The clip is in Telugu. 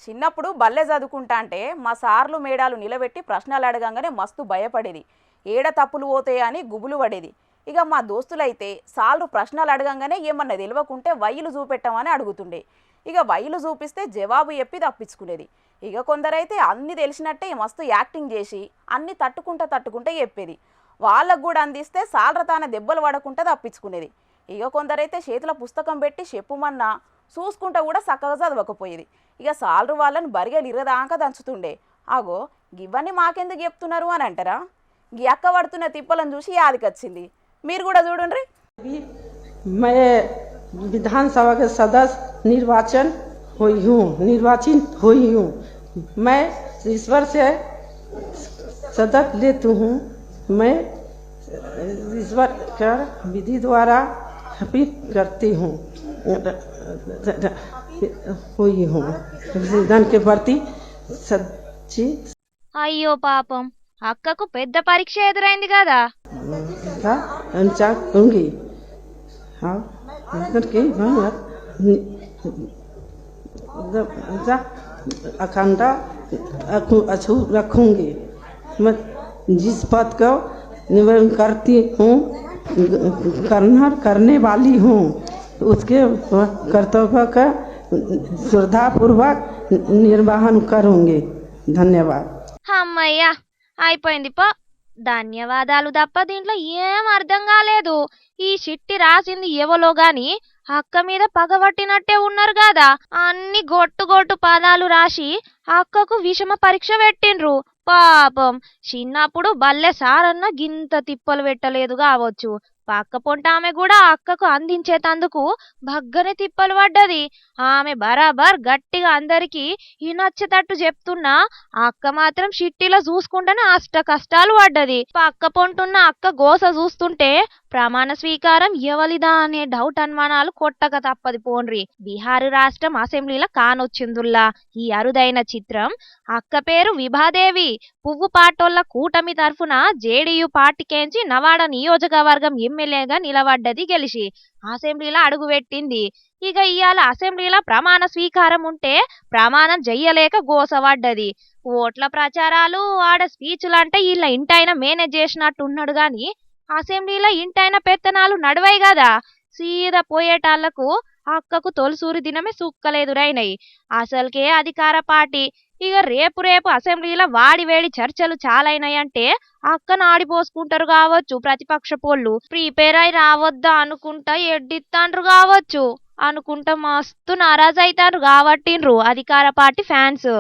చిన్నప్పుడు బల్లె చదువుకుంటా అంటే మా సార్లు మేడాలు నిలబెట్టి ప్రశ్నలు అడగంగానే మస్తు భయపడేది. ఏడ తప్పులు పోతాయా అని గుబులు పడేది. ఇక మా దోస్తులైతే సార్లు ప్రశ్నలు అడగంగానే ఏమన్నా తెలియకుంటే వైలు చూపెట్టమని అడుగుతుండే. ఇక వైలు చూపిస్తే జవాబు చెప్పి తప్పించుకునేది. ఇక కొందరైతే అన్నీ తెలిసినట్టే మస్తు యాక్టింగ్ చేసి అన్నీ తట్టుకుంటా చెప్పేది. వాళ్ళకు కూడా అందిస్తే సార్ల తాన దెబ్బలు పడకుండా తప్పించుకునేది. ఇక కొందరైతే చేతిలో పుస్తకం పెట్టి చెప్పుమన్నా చూసుకుంటా కూడా చక్కగా చదవకపోయేది. ఇక సాలరు వాళ్ళని బరిగలు ఇరదాకా దంచుతుండే. ఆగో గివన్నీ మాకెందుకు చెప్తున్నారు అని అంటారా? గీ అక్క పడుతున్న తిప్పలను చూసి యాదికొచ్చింది. మీరు కూడా చూడండి. मैं विधानसभा के सदस्य निर्वाचित हुई हूँ। मैं ईश्वर से सदक लेती हूँ। मैं ईश्वर कर विधि द्वारा हफीज करती हूँ हुई हूँ संविधान के प्रति सच्ची। అయ్యో పాపం, అక్కకు పెద్ద పరీక్ష ఎదురైంది కదా. होंगी अखंड अछूत रखूंगी। मैं जिस पद को निवेदन करती हूँ करने वाली हूँ उसके कर्तव्य का श्रद्धापूर्वक निर्वहन करूंगी। धन्यवाद। అమ్మయ్యా, అయిపోయింది పో. ధన్యవాదాలు తప్ప దీంట్లో ఏం అర్థం కాలేదు. ఈ చిట్టి రాసింది ఎవలో గాని అక్క మీద పగబట్టినట్టే ఉన్నారు కదా. అన్ని గొట్టు పదాలు రాసి అక్కకు విషమ పరీక్ష పెట్టిండ్రు. పాపం చిన్నప్పుడు బల్లె సారన్న గింత తిప్పలు పెట్టలేదు కావచ్చు. పక్క పొంట ఆమె కూడా అక్కకు అందించేతందుకు భగ్గనే తిప్పలు పడ్డది. ఆమె బరాబర్ గట్టిగా అందరికీ నచ్చేటట్టు చెప్తున్నా అక్క మాత్రం చిట్టిలో చూసుకుంటేనే అష్ట కష్టాలు పడ్డది. పక్క పొంటున్న అక్క గోస చూస్తుంటే ప్రమాణ స్వీకారం ఎవలిదా అనే డౌట్ అనుమానాలు కొట్టక తప్పది పోన్రి. బీహారు రాష్ట్రం అసెంబ్లీలో కానొచ్చిందుల్లా ఈ అరుదైన చిత్రం. అక్క పేరు విభాదేవి. పువ్వు పాటోళ్ల కూటమి తరఫున జేడీయూ పార్టీకేంచి నవాడ నియోజకవర్గం ఎమ్మెల్యేగా నిలబడ్డది. గెలిచి అసెంబ్లీలో అడుగుపెట్టింది. ఇక ఇవాళ అసెంబ్లీలో ప్రమాణ స్వీకారం ఉంటే ప్రమాణం చెయ్యలేక గోసపడ్డది. ఓట్ల ప్రచారాలు ఆడ స్పీచ్లంటే వీళ్ళ ఇంటైనా మేనేజ్ చేసినట్టు ఉన్నాడు గాని అసెంబ్లీలో ఇంటైన పెత్తనాలు నడవై కదా. సీదా పోయేటాళ్లకు అక్కకు తొలిసూరి దినమే సుక్కలేదురైనాయి. అసలుకే అధికార పార్టీ. ఇక రేపు అసెంబ్లీలో వాడివేడి చర్చలు చాలైనాయంటే అక్కను ఆడిపోసుకుంటారు కావచ్చు ప్రతిపక్ష పోళ్ళు. ప్రిపేర్ అయి రావద్దా అనుకుంటా ఎడ్డిత్తాండ్రు కావచ్చు. అనుకుంటా మస్తు నారాజు అవుతారు కాబట్టిండ్రు అధికార పార్టీ ఫ్యాన్స్.